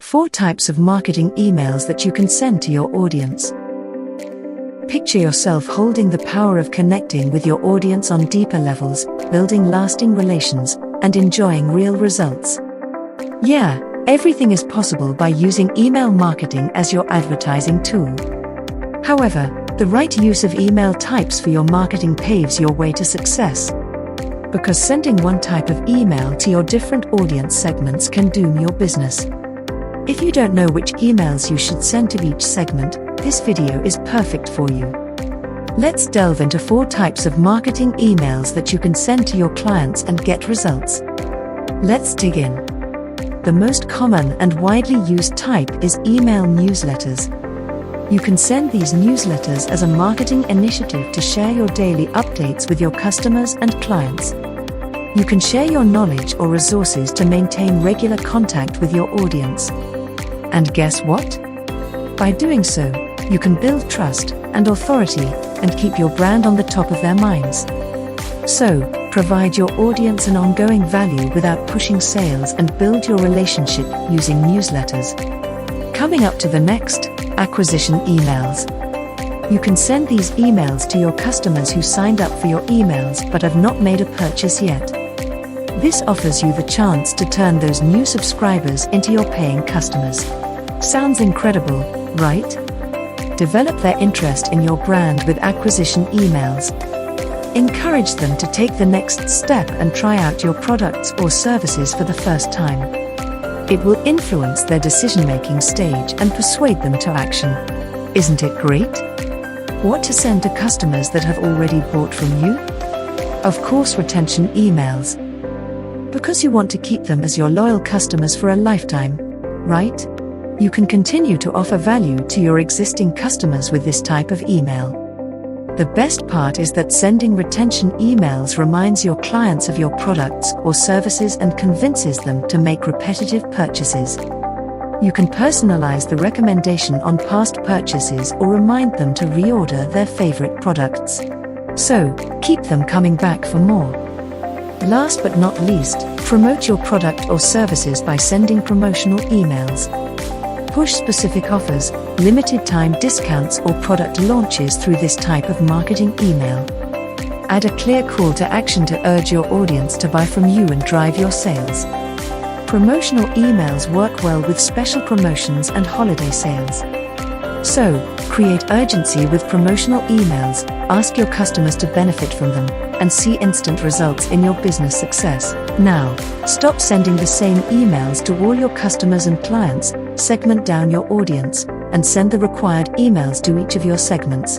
4 types of marketing emails that you can send to your audience. Picture yourself holding the power of connecting with your audience on deeper levels, building lasting relations, and enjoying real results. Yeah, everything is possible by using email marketing as your advertising tool. However, the right use of email types for your marketing paves your way to success. Because sending one type of email to your different audience segments can doom your business. If you don't know which emails you should send to each segment, this video is perfect for you. Let's delve into 4 types of marketing emails that you can send to your clients and get results. Let's dig in. The most common and widely used type is email newsletters. You can send these newsletters as a marketing initiative to share your daily updates with your customers and clients. You can share your knowledge or resources to maintain regular contact with your audience. And guess what? By doing so, you can build trust and authority and keep your brand on the top of their minds. So, provide your audience an ongoing value without pushing sales and build your relationship using newsletters. Coming up to the next, acquisition emails. You can send these emails to your customers who signed up for your emails but have not made a purchase yet. This offers you the chance to turn those new subscribers into your paying customers. Sounds incredible, right? Develop their interest in your brand with acquisition emails. Encourage them to take the next step and try out your products or services for the first time. It will influence their decision-making stage and persuade them to action. Isn't it great? What to send to customers that have already bought from you? Of course, retention emails. Because you want to keep them as your loyal customers for a lifetime, right? You can continue to offer value to your existing customers with this type of email. The best part is that sending retention emails reminds your clients of your products or services and convinces them to make repetitive purchases. You can personalize the recommendation on past purchases or remind them to reorder their favorite products. So, keep them coming back for more. Last but not least, promote your product or services by sending promotional emails. Push specific offers, limited time discounts or product launches through this type of marketing email. Add a clear call to action to urge your audience to buy from you and drive your sales. Promotional emails work well with special promotions and holiday sales. So, create urgency with promotional emails, ask your customers to benefit from them, and see instant results in your business success. Now, stop sending the same emails to all your customers and clients, segment down your audience, and send the required emails to each of your segments.